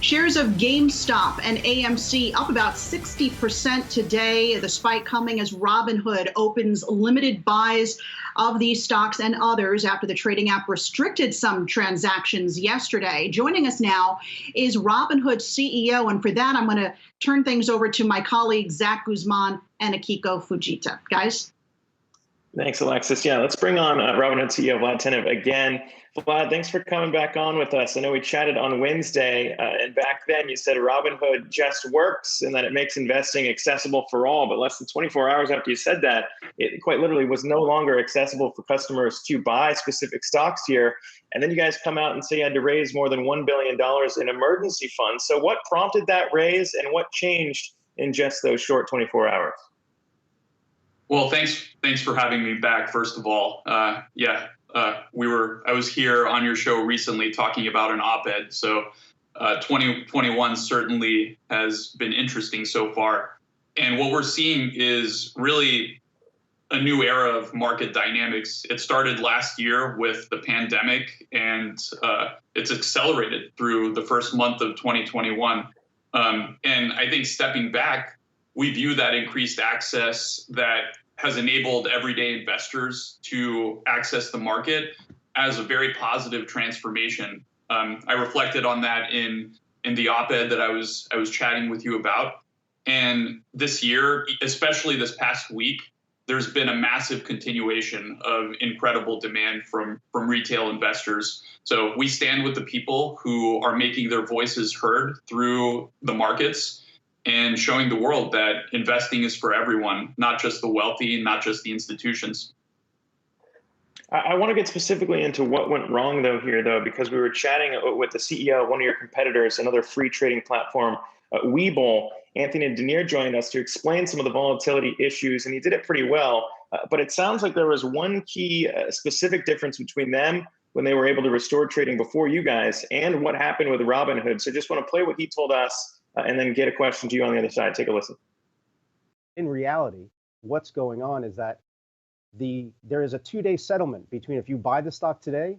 Shares of GameStop and AMC up about 60% today. The spike coming as Robinhood opens limited buys of these stocks and others after the trading app restricted some transactions yesterday. Joining us now is Robinhood CEO, and for that, I'm going to turn things over to my colleagues, Zack, Guzman, and Akiko Fujita. Guys? Thanks, Alexis. Yeah, let's bring on Robinhood CEO Vlad Tenev again. Vlad, thanks for coming back on with us. I know we chatted on Wednesday, and back then you said Robinhood just works and that it makes investing accessible for all. But less than 24 hours after you said that, it quite literally was no longer accessible for customers to buy specific stocks here. And then you guys come out and say you had to raise more than $1 billion in emergency funds. So what prompted that raise and what changed in just those short 24 hours? Well, thanks for having me back, first of all. I was here on your show recently talking about an op-ed. So 2021 certainly has been interesting so far. And what we're seeing is really a new era of market dynamics. It started last year with the pandemic, and it's accelerated through the first month of 2021. And I think stepping back, we view that increased access that has enabled everyday investors to access the market as a very positive transformation. I reflected on that in the op-ed that I was chatting with you about. And this year, especially this past week, there's been a massive continuation of incredible demand from retail investors. So we stand with the people who are making their voices heard through the markets and showing the world that investing is for everyone, not just the wealthy, not just the institutions. I want to get specifically into what went wrong here, because we were chatting with the CEO of one of your competitors, another free trading platform, Webull. Anthony Denier joined us to explain some of the volatility issues, and he did it pretty well. But it sounds like there was one key specific difference between them when they were able to restore trading before you guys and what happened with Robinhood. So just want to play what he told us and then get a question to you on the other side. Take a listen. In reality, what's going on is that there is a 2-day settlement between if you buy the stock today,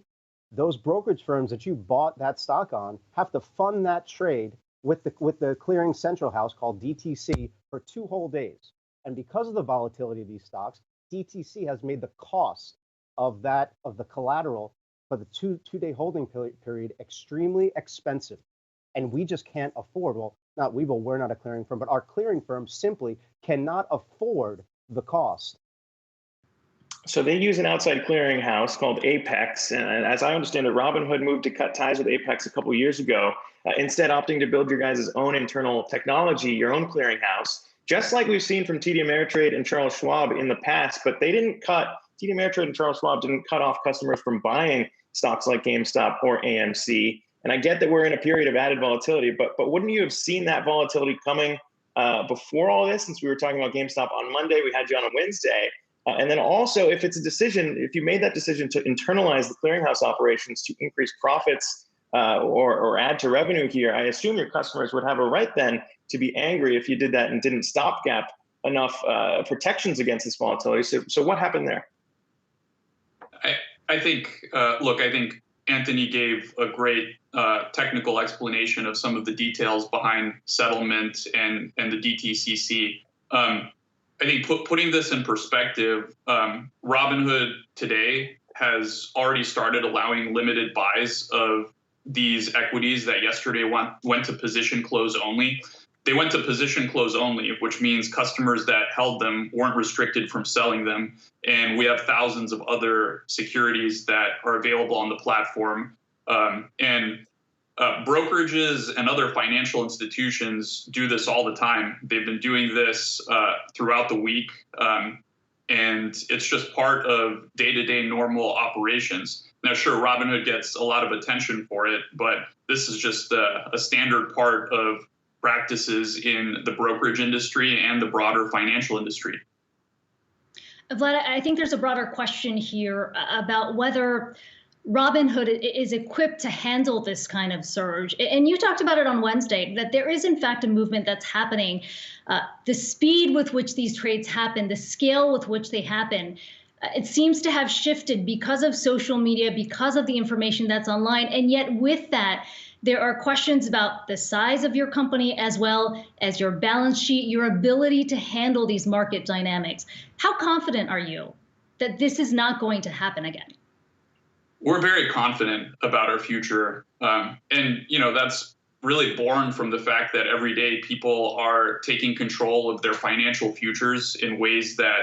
those brokerage firms that you bought that stock on have to fund that trade with the clearing central house called DTC for 2 whole days. And because of the volatility of these stocks, DTC has made the cost of the collateral for the two-day holding period extremely expensive. And we just can't afford, well, not Webull, we're not a clearing firm, but our clearing firm simply cannot afford the cost. So they use an outside clearing house called Apex. And as I understand it, Robinhood moved to cut ties with Apex a couple of years ago, instead opting to build your guys' own internal technology, your own clearing house, just like we've seen from TD Ameritrade and Charles Schwab in the past. But TD Ameritrade and Charles Schwab didn't cut off customers from buying stocks like GameStop or AMC. And I get that we're in a period of added volatility, but wouldn't you have seen that volatility coming before all this? Since we were talking about GameStop on Monday, we had you on a Wednesday. And then also, if it's a decision, if you made that decision to internalize the clearinghouse operations to increase profits or add to revenue here, I assume your customers would have a right then to be angry if you did that and didn't stopgap enough protections against this volatility. So what happened there? I think Anthony gave a great technical explanation of some of the details behind settlement and the DTCC. I think putting this in perspective, Robinhood today has already started allowing limited buys of these equities that yesterday went to position close only. They went to position close only, which means customers that held them weren't restricted from selling them. And we have thousands of other securities that are available on the platform. Brokerages and other financial institutions do this all the time. They've been doing this throughout the week, and it's just part of day-to-day normal operations. Now, sure, Robinhood gets a lot of attention for it, but this is just a standard part of practices in the brokerage industry and the broader financial industry. Vlad, I think there's a broader question here about whether Robinhood is equipped to handle this kind of surge. And you talked about it on Wednesday, that there is in fact a movement that's happening. The speed with which these trades happen, the scale with which they happen, it seems to have shifted because of social media, because of the information that's online. And yet with that, There are questions about the size of your company as well as your balance sheet, your ability to handle these market dynamics. How confident are you that this is not going to happen again? We're very confident about our future. And, that's really born from the fact that every day people are taking control of their financial futures in ways that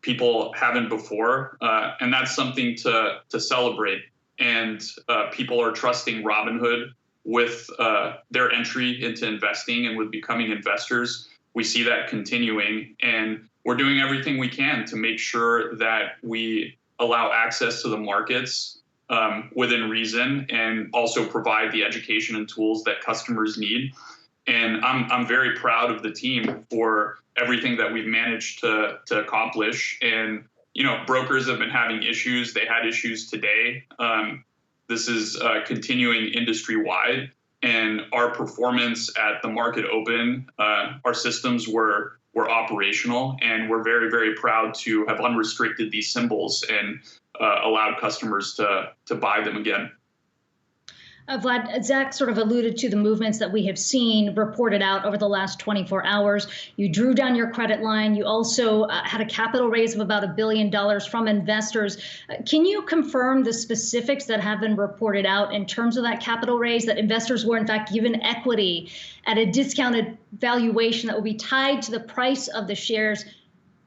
people haven't before. And that's something to celebrate. And people are trusting Robinhood with their entry into investing and with becoming investors. We see that continuing. And we're doing everything we can to make sure that we allow access to the markets within reason, and also provide the education and tools that customers need. And I'm very proud of the team for everything that we've managed to accomplish. And brokers have been having issues. They had issues today. This is continuing industry wide. And our performance at the market open, our systems were operational, and we're very, very proud to have unrestricted these symbols and allowed customers to buy them again. Vlad, Zack sort of alluded to the movements that we have seen reported out over the last 24 hours. You drew down your credit line. You also had a capital raise of about $1 billion from investors. Can you confirm the specifics that have been reported out in terms of that capital raise, that investors were in fact given equity at a discounted valuation that will be tied to the price of the shares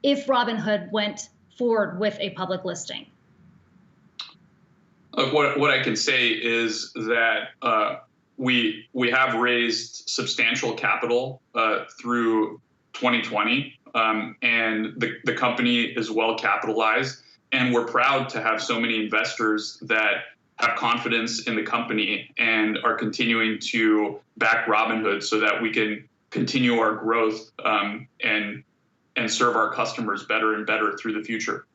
if Robinhood went forward with a public listing? What I can say is that we have raised substantial capital through 2020, and the company is well capitalized, and we're proud to have so many investors that have confidence in the company and are continuing to back Robinhood so that we can continue our growth and serve our customers better and better through the future.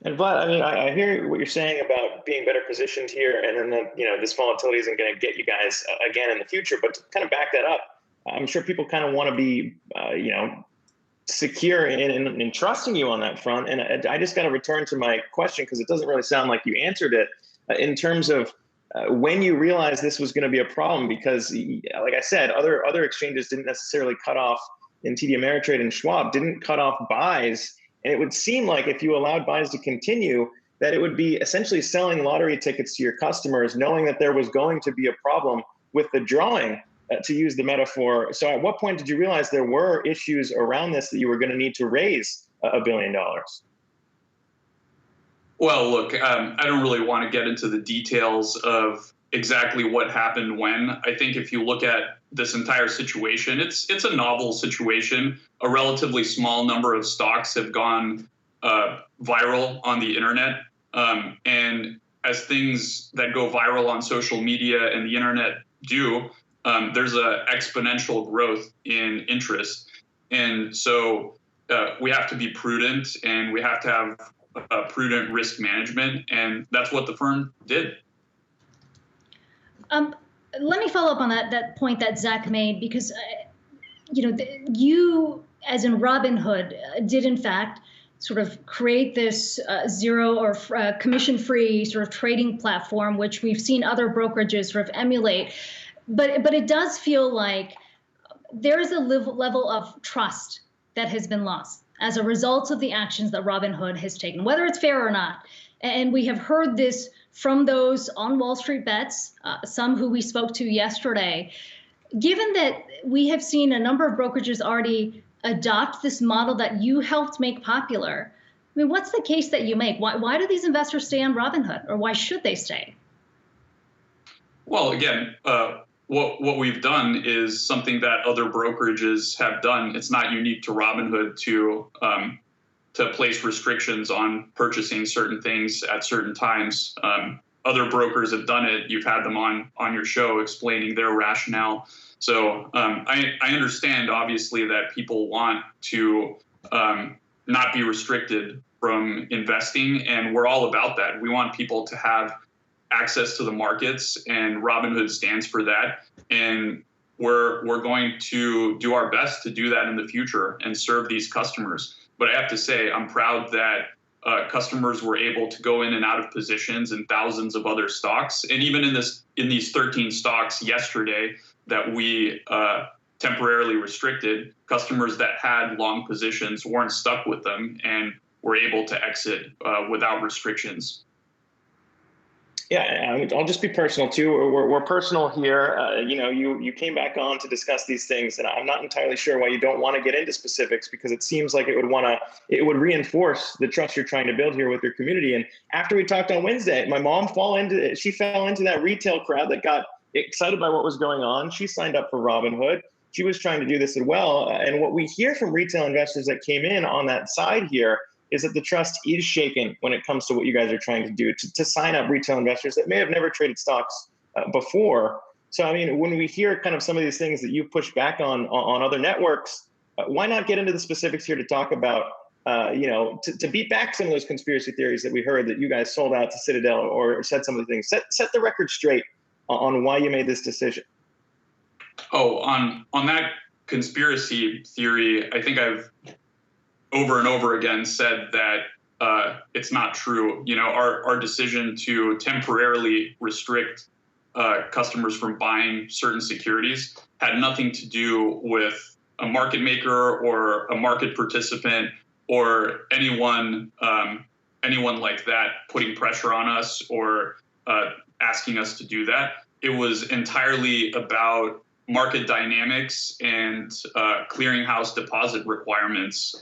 And Vlad, I hear what you're saying about being better positioned here, and then that this volatility isn't going to get you guys again in the future. But to kind of back that up, I'm sure people kind of want to be secure in trusting you on that front. And I just got to return to my question, because it doesn't really sound like you answered it in terms of when you realized this was going to be a problem. Because, like I said, other exchanges didn't necessarily cut off, in TD Ameritrade and Schwab didn't cut off buys. And it would seem like if you allowed buys to continue, that it would be essentially selling lottery tickets to your customers, knowing that there was going to be a problem with the drawing, to use the metaphor. So at what point did you realize there were issues around this that you were going to need to raise $1 billion? Well, look, I don't really want to get into the details of exactly what happened when. I think if you look at this entire situation, it's a novel situation. A relatively small number of stocks have gone viral on the internet. And as things that go viral on social media and the internet do, there's an exponential growth in interest. And so we have to be prudent, and we have to have prudent risk management. And that's what the firm did. Let me follow up on that point that Zack made, because you, as in Robinhood, did in fact sort of create this zero or commission-free sort of trading platform, which we've seen other brokerages sort of emulate. But it does feel like there is a level of trust that has been lost as a result of the actions that Robinhood has taken, whether it's fair or not. And we have heard this from those on Wall Street Bets, some who we spoke to yesterday. Given that we have seen a number of brokerages already adopt this model that you helped make popular, what's the case that you make? Why do these investors stay on Robinhood, or why should they stay? Well, again, what we've done is something that other brokerages have done. It's not unique to Robinhood to place restrictions on purchasing certain things at certain times. Other brokers have done it. You've had them on your show explaining their rationale. So I understand, obviously, that people want to not be restricted from investing, and we're all about that. We want people to have access to the markets, and Robinhood stands for that. And we're going to do our best to do that in the future and serve these customers. But I have to say, I'm proud that customers were able to go in and out of positions in thousands of other stocks. And even in these 13 stocks yesterday that we temporarily restricted, customers that had long positions weren't stuck with them and were able to exit without restrictions. Yeah, I'll just be personal too. We're personal here. You came back on to discuss these things, and I'm not entirely sure why you don't want to get into specifics, because it seems like it would reinforce the trust you're trying to build here with your community. And after we talked on Wednesday, my mom fell into that retail crowd that got excited by what was going on. She signed up for Robinhood. She was trying to do this as well. And what we hear from retail investors that came in on that side here is that the trust is shaken when it comes to what you guys are trying to do to sign up retail investors that may have never traded stocks before. So, I mean, when we hear kind of some of these things that you push back on other networks, why not get into the specifics here to talk about, to beat back some of those conspiracy theories that we heard that you guys sold out to Citadel or said some of the things. Set the record straight on why you made this decision. Oh, on that conspiracy theory, I think I've over and over again said that it's not true. Our decision to temporarily restrict customers from buying certain securities had nothing to do with a market maker or a market participant or anyone like that putting pressure on us or asking us to do that. It was entirely about market dynamics and clearinghouse deposit requirements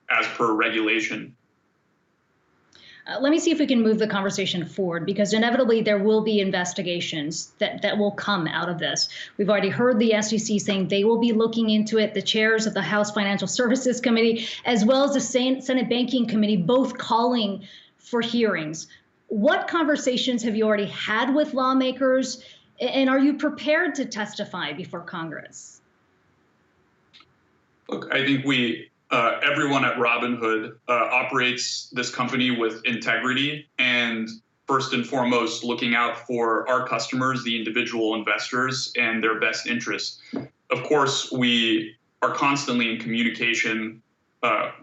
as per regulation. Let me see if we can move the conversation forward, because inevitably there will be investigations that will come out of this. We've already heard the SEC saying they will be looking into it, the chairs of the House Financial Services Committee, as well as the Senate Banking Committee, both calling for hearings. What conversations have you already had with lawmakers, and are you prepared to testify before Congress? Look, I think everyone at Robinhood operates this company with integrity and first and foremost looking out for our customers, the individual investors, and their best interests. Of course, we are constantly in communication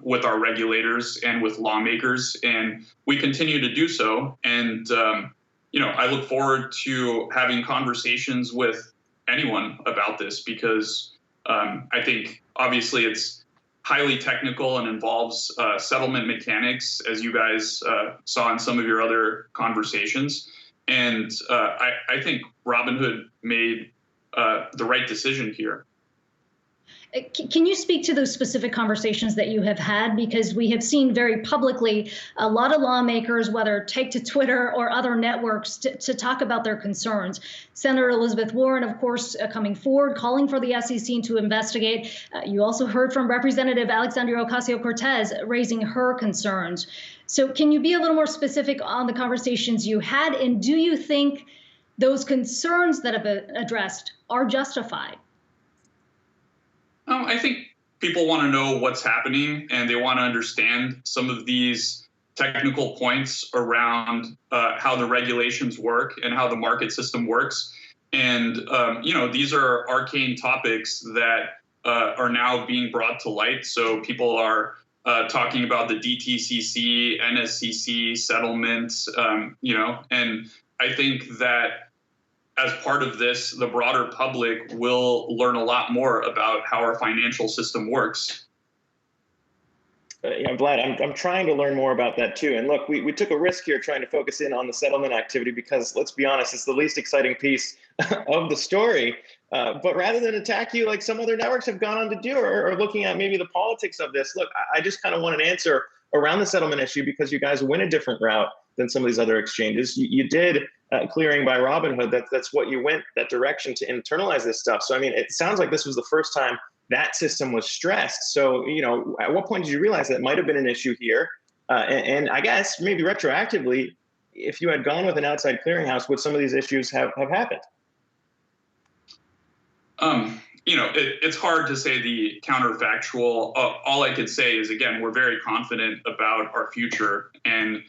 with our regulators and with lawmakers, and we continue to do so. And I look forward to having conversations with anyone about this, because I think obviously it's highly technical and involves settlement mechanics, as you guys saw in some of your other conversations. And I think Robinhood made the right decision here. Can you speak to those specific conversations that you have had? Because we have seen very publicly a lot of lawmakers, whether take to Twitter or other networks, to talk about their concerns. Senator Elizabeth Warren, of course, coming forward, calling for the SEC to investigate. You also heard from Representative Alexandria Ocasio-Cortez raising her concerns. So can you be a little more specific on the conversations you had? And do you think those concerns that have been addressed are justified? I think people want to know what's happening, and they want to understand some of these technical points around how the regulations work and how the market system works. And, these are arcane topics that are now being brought to light. So people are talking about the DTCC, NSCC settlements, and I think that as part of this, the broader public will learn a lot more about how our financial system works. Vlad, I'm trying to learn more about that too. And look, we took a risk here trying to focus in on the settlement activity because, let's be honest, it's the least exciting piece of the story. But rather than attack you like some other networks have gone on to do, or looking at maybe the politics of this, look, I just kind of want an answer around the settlement issue, because you guys went a different route than some of these other exchanges. You did clearing by Robinhood. That's what you went that direction to internalize this stuff. So, I mean, it sounds like this was the first time that system was stressed. So, at what point did you realize that might have been an issue here? And I guess maybe retroactively, if you had gone with an outside clearinghouse, would some of these issues have happened? It's hard to say the counterfactual. All I could say is, again, we're very confident about our future, and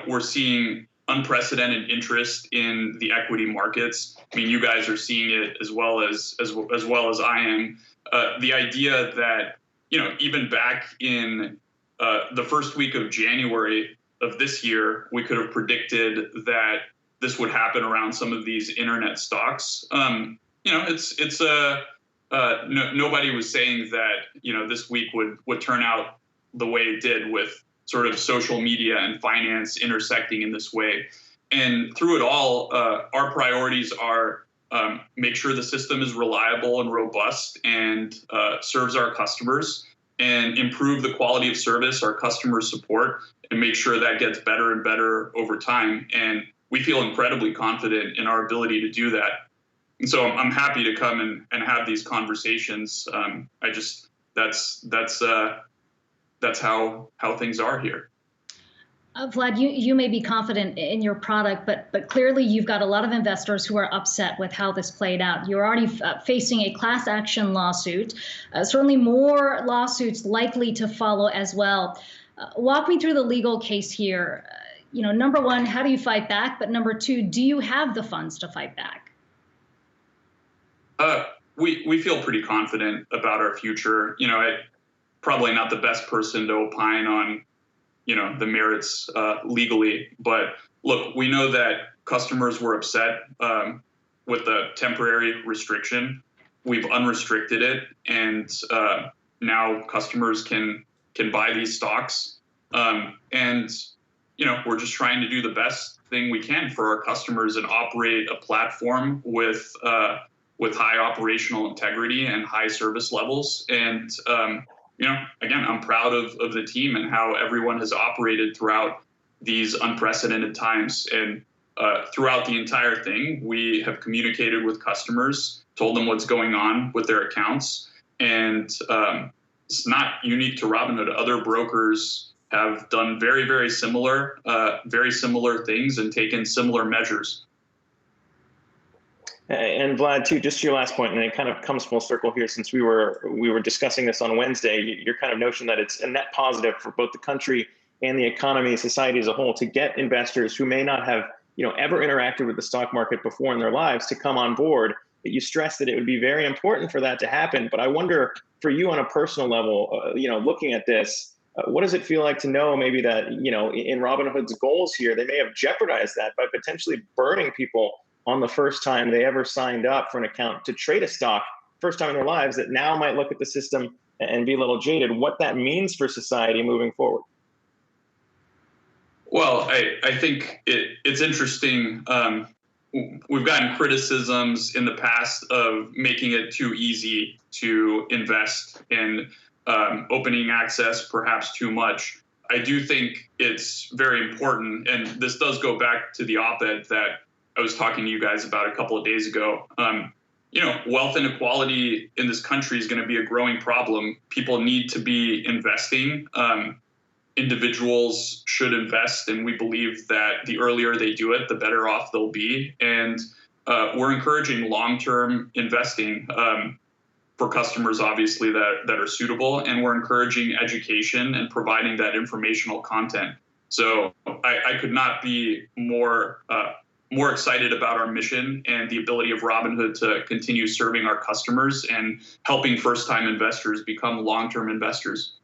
we're seeing unprecedented interest in the equity markets. I mean, you guys are seeing it as well as I am. The idea that even back in the first week of January of this year, we could have predicted that this would happen around some of these internet stocks. Nobody was saying that this week would turn out the way it did, with sort of social media and finance intersecting in this way. And through it all, our priorities are make sure the system is reliable and robust and serves our customers, and improve the quality of service, our customer support, and make sure that gets better and better over time. And we feel incredibly confident in our ability to do that. And so I'm happy to come and have these conversations. That's how things are here. Vlad, you may be confident in your product, but clearly you've got a lot of investors who are upset with how this played out. You're already facing a class action lawsuit, certainly more lawsuits likely to follow as well. Walk me through the legal case here. Number one, how do you fight back? But number two, do you have the funds to fight back? We feel pretty confident about our future. I'm probably not the best person to opine on the merits legally, but look, we know that customers were upset with the temporary restriction. We've unrestricted it, and now customers can buy these stocks. And we're just trying to do the best thing we can for our customers and operate a platform with high operational integrity and high service levels. And again, I'm proud of the team and how everyone has operated throughout these unprecedented times. And throughout the entire thing, we have communicated with customers, told them what's going on with their accounts. And it's not unique to Robinhood. Other brokers have done very, very similar things and taken similar measures. And Vlad, too, just to your last point, and it kind of comes full circle here, since we were discussing this on Wednesday, your kind of notion that it's a net positive for both the country and the economy, society as a whole, to get investors who may not have ever interacted with the stock market before in their lives to come on board. You stressed that it would be very important for that to happen. But I wonder, for you on a personal level, looking at this, what does it feel like to know maybe that in Robinhood's goals here, they may have jeopardized that by potentially burning people on the first time they ever signed up for an account to trade a stock, first time in their lives, that now might look at the system and be a little jaded, what that means for society moving forward? Well, I think it's interesting. We've gotten criticisms in the past of making it too easy to invest in opening access, perhaps too much. I do think it's very important, and this does go back to the op-ed that I was talking to you guys about a couple of days ago. Wealth inequality in this country is going to be a growing problem. People need to be investing. Individuals should invest, and we believe that the earlier they do it, the better off they'll be. And we're encouraging long-term investing for customers, obviously, that are suitable, and we're encouraging education and providing that informational content. So I could not be more excited about our mission and the ability of Robinhood to continue serving our customers and helping first-time investors become long-term investors.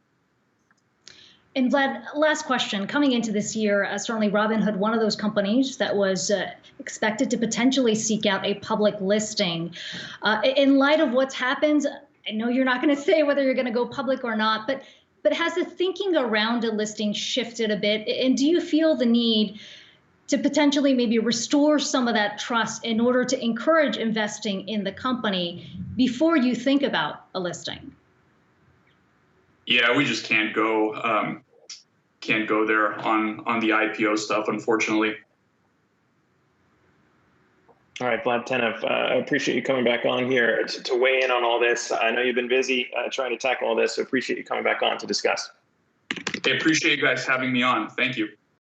And Vlad, last question. Coming into this year, certainly Robinhood, one of those companies that was expected to potentially seek out a public listing. In light of what's happened, I know you're not going to say whether you're going to go public or not, but has the thinking around a listing shifted a bit? And do you feel the need to potentially maybe restore some of that trust in order to encourage investing in the company before you think about a listing? Yeah, we just can't go there on the IPO stuff, unfortunately. All right, Vlad Tenev, I appreciate you coming back on here to weigh in on all this. I know you've been busy trying to tackle all this, so appreciate you coming back on to discuss. I appreciate you guys having me on. Thank you.